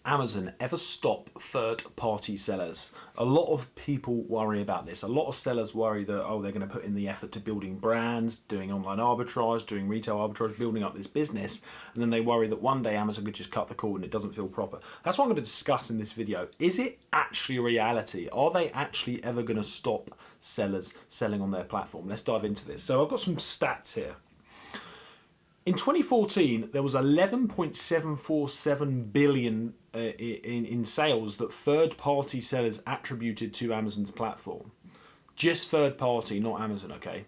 Amazon ever stop third-party sellers? A lot of people worry about this. A lot of sellers worry that, they're going to put in the effort to building brands, doing online arbitrage, doing retail arbitrage, building up this business, and then they worry that one day Amazon could just cut the cord and it doesn't feel proper. That's what I'm going to discuss in this video. Is it actually a reality? Are they actually ever going to stop sellers selling on their platform? Let's dive into this. So I've got some stats here. In 2014, there was 11.747 billion in sales that third-party sellers attributed to Amazon's platform. Just third-party, not Amazon, okay?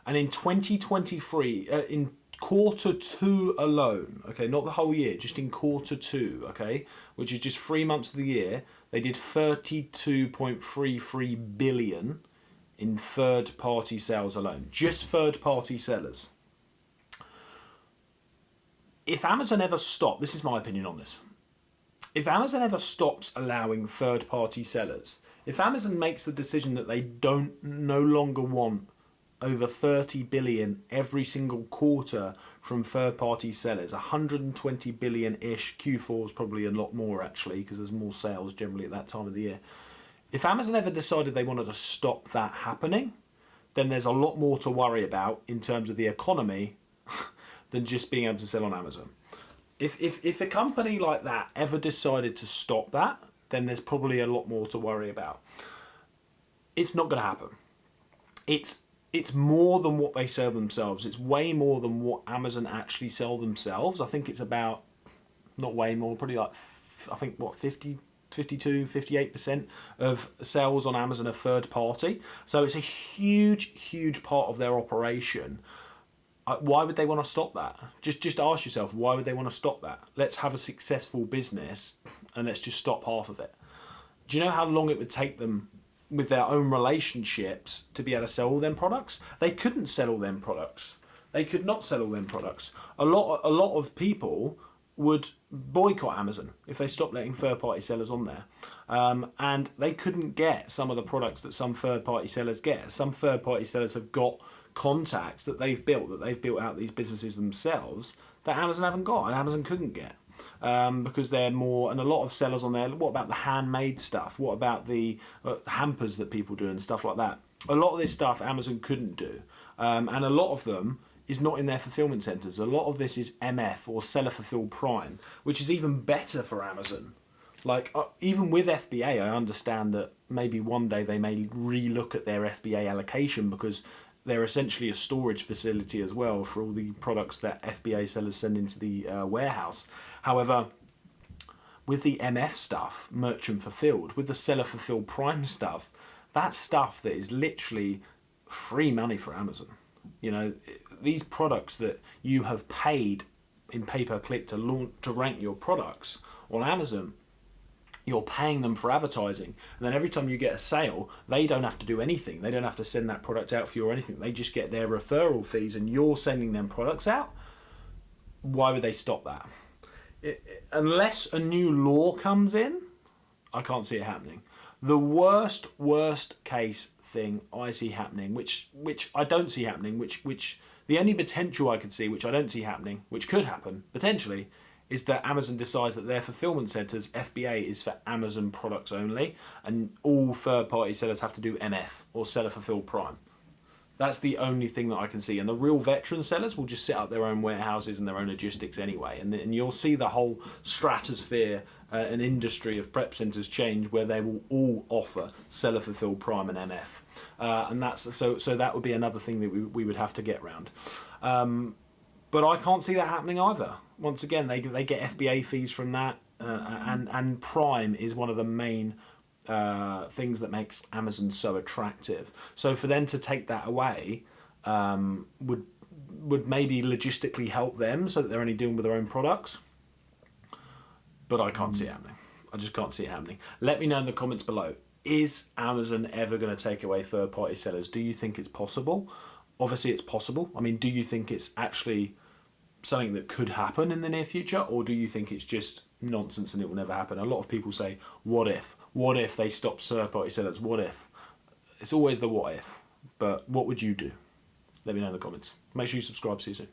And in 2023, in quarter two alone, okay, not the whole year, just in quarter two, okay, which is just 3 months of the year, they did 32.33 billion in third-party sales alone. Just third-party sellers. If Amazon ever stopped, this is my opinion on this, if Amazon ever stops allowing third-party sellers, if Amazon makes the decision that they no longer want over 30 billion every single quarter from third-party sellers, 120 billion-ish, Q4 is probably a lot more actually because there's more sales generally at that time of the year. If Amazon ever decided they wanted to stop that happening, then there's a lot more to worry about in terms of the economy than just being able to sell on Amazon. If a company like that ever decided to stop that, then there's probably a lot more to worry about. It's not going to happen. It's more than what they sell themselves. It's way more than what Amazon actually sell themselves. I think it's about, not way more, probably like, 50, 52, 58% of sales on Amazon are third party. So it's a huge part of their operation. Why would they want to stop that? Just ask yourself, why would they want to stop that? Let's have a successful business and let's just stop half of it. Do you know how long it would take them with their own relationships to be able to sell all them products? They couldn't sell all them products. They could not sell all them products. A lot of people would boycott Amazon if they stopped letting third-party sellers on there. And they couldn't get some of the products that some third-party sellers get. Some third-party sellers have got contacts that they've built out these businesses themselves that Amazon haven't got and Amazon couldn't get because they're more, and a lot of sellers on there, what about the handmade stuff? What about the hampers that people do and stuff like that? A lot of this stuff Amazon couldn't do, and a lot of them is not in their fulfillment centers. A lot of this is MF or seller fulfilled prime, which is even better for Amazon. Like, even with FBA, I understand that maybe one day they may re-look at their FBA allocation because they're essentially a storage facility as well for all the products that FBA sellers send into the warehouse. However, with the MF stuff, merchant fulfilled, with the seller fulfilled prime stuff, that's stuff that is literally free money for Amazon. You know, these products that you have paid in pay-per-click to rank your products on Amazon, you're paying them for advertising, and then every time you get a sale, they don't have to do anything. They don't have to send that product out for you or anything. They just get their referral fees, and you're sending them products out. Why would they stop that? Unless a new law comes in, I can't see it happening. The worst case thing I see happening, which I don't see happening, which the only potential I could see, which I don't see happening, which could happen potentially, is that Amazon decides that their fulfillment centers, FBA, is for Amazon products only, and all third-party sellers have to do MF, or seller fulfilled prime. That's the only thing that I can see. And the real veteran sellers will just set up their own warehouses and their own logistics anyway. And you'll see the whole stratosphere and industry of prep centers change where they will all offer seller fulfilled prime and MF. And that's so that would be another thing that we would have to get around. But I can't see that happening either. Once again, they get FBA fees from that, and Prime is one of the main things that makes Amazon so attractive. So for them to take that away would maybe logistically help them so that they're only dealing with their own products. But I can't see it happening. I just can't see it happening. Let me know in the comments below. Is Amazon ever going to take away third-party sellers? Do you think it's possible? Obviously, it's possible. I mean, do you think it's actually something that could happen in the near future, or do you think it's just nonsense and it will never happen? A lot of people say, what if? What if they stop third-party sellers? What if? It's always the what if. But what would you do? Let me know in the comments. Make sure you subscribe. See you soon.